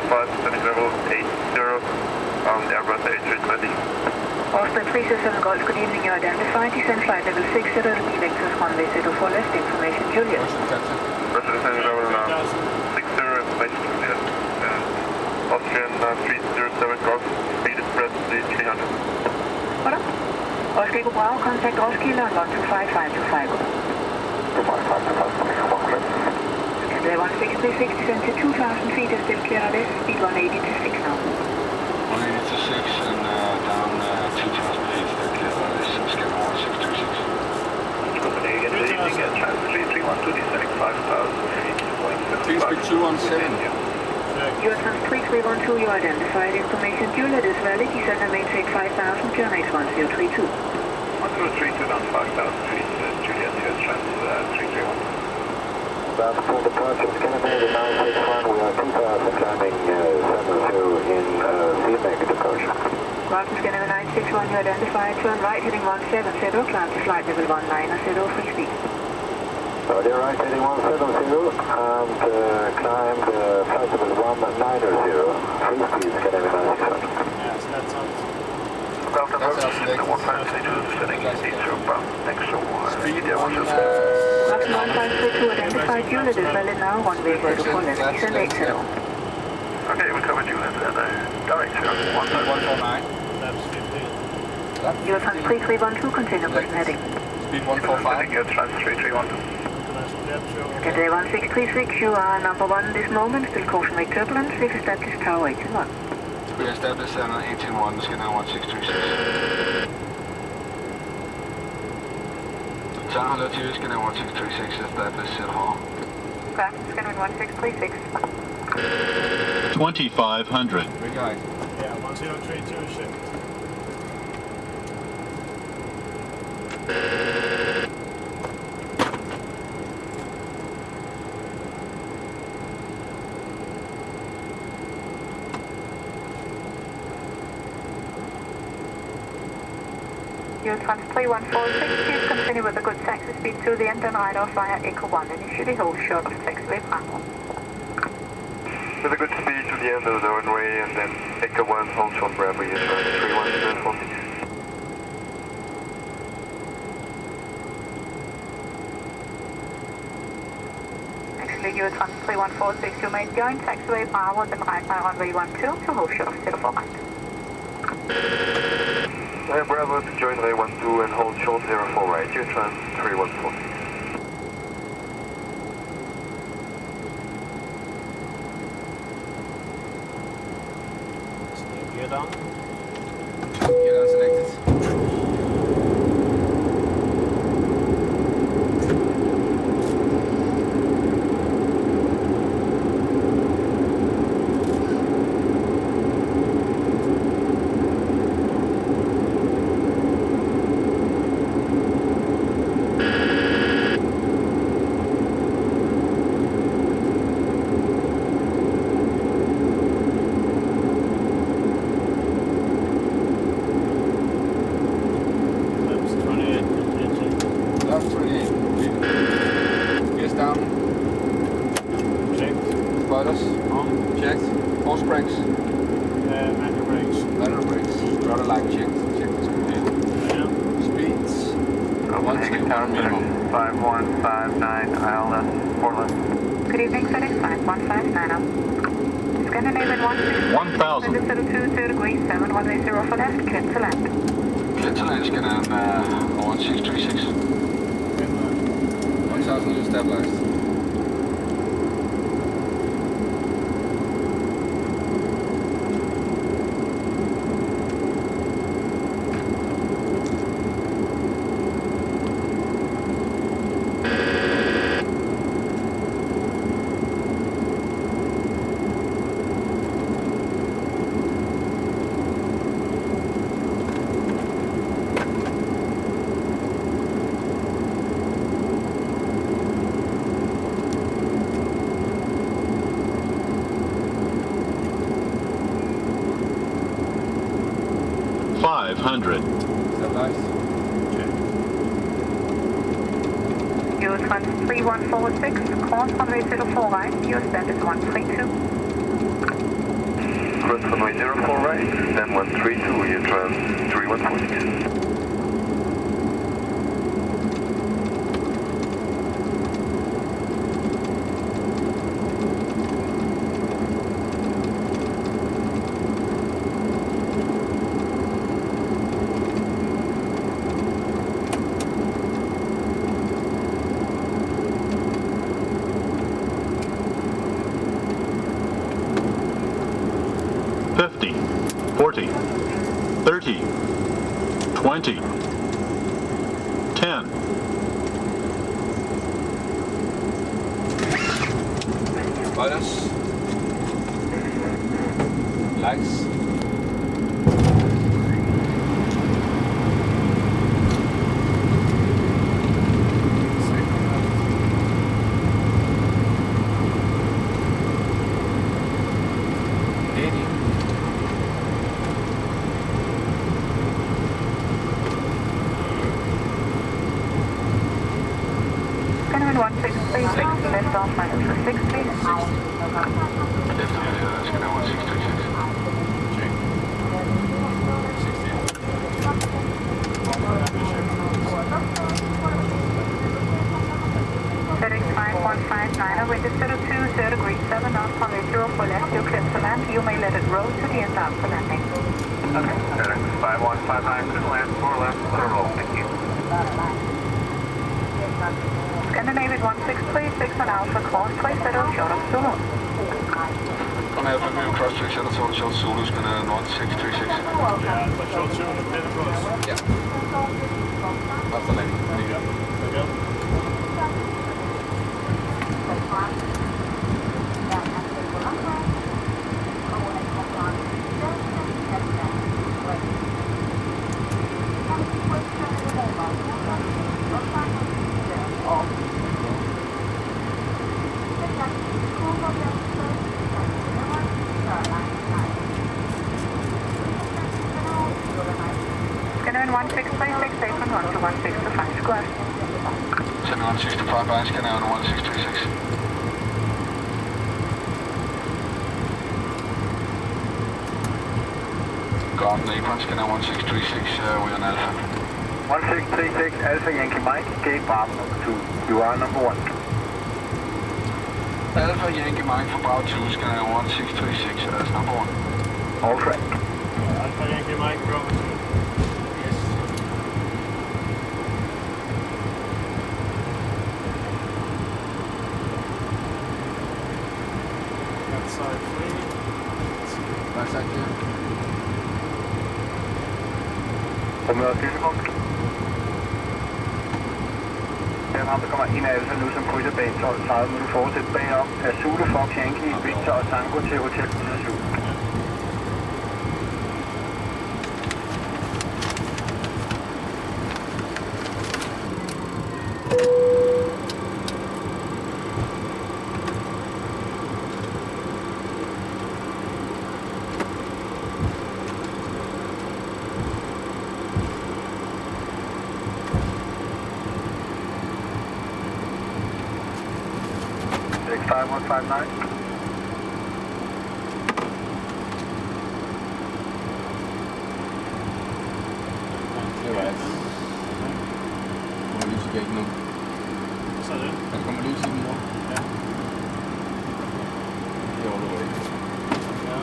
5, descending level 80, Airbus A320. Oscar 367 Golf, good evening, you identified, descend flight level 60, Lexus runway 04 left, information Juliet. Russia descending level 60, information Juliet. Austrian 307 Golf, speed is presently 300. What up? Oscar Eagle Bravo, contact Roskilde on 125525. 1636, descend to 2000 feet, is still clear RS, speed 180 to 6 now. 180 to 6 and down 2000 feet, still clear RS, scan 1626. Copenhagen, good evening, transfer 3312, descending 5,000 feet, point 75. Please speed 217. You are trans 3312, you identified, information Juliet is valid, descend and maintain 5000, clear next 1032. 1032 down 5,000 feet, Juliet, here, trans 3312. Bound for departure, Scandinavia 961, we are 2000 climbing 70 in CMAC departure. Mountain Scandinavia 961, you identified, turn right heading 170, climb to flight level 190, free speed. Roger, right heading 170 and climb flight level 190, free speed Scandinavia 961. Yeah, so that sounds... Delta Road, 1532, descending eastbound, next to Speed India 1 Mountain 1532, identified, Juliet is valid now, runway 04 left, descend 80. Okay, we covered Juliet and direct here, 149. That's 15. You are trans 3312, continue present heading. Speed 145. Your trans 3312. That's Neptune. Cathay 1636, you are number 1 this moment, still caution wake turbulence, we've established tower 181. We established on 18-1, scan 1636. Tower 102, scan 1636, established at hall. Okay, scanning 1636. 2500. Big guy. Yeah, 1032 shift. You trans 3146, please continue with a good taxi speed to the end and right off via Echo 1, initially hold short of taxiway Bravo. With a good speed to the end of the runway and then Echo 1, hold short Bravo, your trans 3146. Actually, you trans 3146, you may join taxiway Bravo, then right by runway 12 to hold short of 04 right. Bravo to join runway 12 and hold short 04 right, your trans 3146. Gear down. Gear down selected. That's 28. Left 28. Gears down. Checked. Spoilers. On. Checked. Force brakes. Manual brakes. Manual brakes. Rudder light checked. Checked is complete. Yeah. Speeds. 131 minimum. 5159 ILS, Portland. Good evening, FedEx 5159 up. Scandinavian 1000. 2 degrees 7, runway 0 for left, clear to land. Clear to land, scan 1636. 1000 is stabilized. $500. Stabilized. Eurotran 3146, course runway 04 right, your stand is 132. then 132, you trans 3146. Fifty, 40, 30, 20, 10. Others. Lights. Scanning 1636, left off minus for 6, please. Left scanner 1636. Check. 5159, wind is 2 degrees 7 knots from Israel for left, you clear to land. You may let it roll to the end after landing. Okay, FedEx 5159, clear land 4 left, let it roll, thank you. Scandinavian 1636 on Alpha Cross, place settle short of Zulu. On Alpha View Cross 3 Shuttle Total Short Zulu scanner 1636. Yeah, but short two, clear the cross. Yeah. After landing. There you go. There you go. Scandinavian 1636, safe and 1 to 1625 square. Scanner 1625 by scanner 1636. Ground apron scanner 1636, we're on Alpha. 1636 Alpha Yankee Mike, gate Bravo number 2. You are number 1. Alpha Yankee Mike for Bravo 2 scanner 1636 as number 1. All track. Alpha Yankee Mike, Bravo 2. Yes. Left side free. Right side clear. Rummet og synspunkt. Herfra der kommer en af Alfa nu, som krydser bag 12.30, men du fortsætter bagom af Zulu, Fox, Yankee, Victor og Tango til Hotel 107. X 5159. Det var alt. Kommer lys i gækken nu. Så er det. Der kommer lys i den nu. Ja. Det var du ikke. Ja.